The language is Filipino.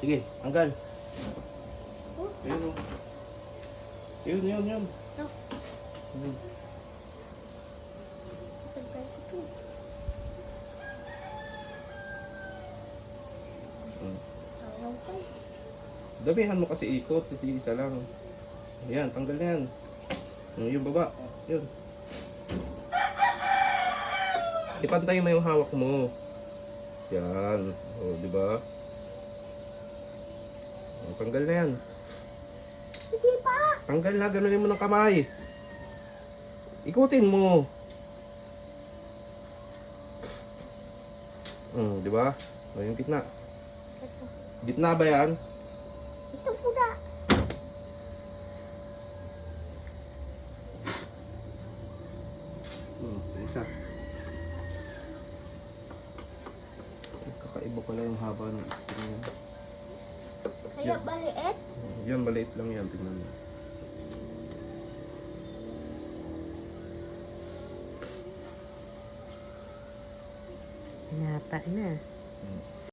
Sige, tanggal. Ayun o. Yun. Ito. Yun. Tanggal ko to. Ayaw pa. Damihan mo kasi ikot, hindi isa lang. Ayan, tanggal na yan. Yung baba, yun. Ipantay mo yung hawak mo. Yan, o, di ba? Tanggal na yan. Hindi pa. Tanggal na, ganunin mo ng kamay. Ikutin mo. Di ba? O, yung gitna. Ito. Gitna ba yan? Ito pula. Isa. Kakaiba pala yung haba ng string niya. Kaya maliit. Yan, maliit lang yan. Tingnan mo. Pinata na.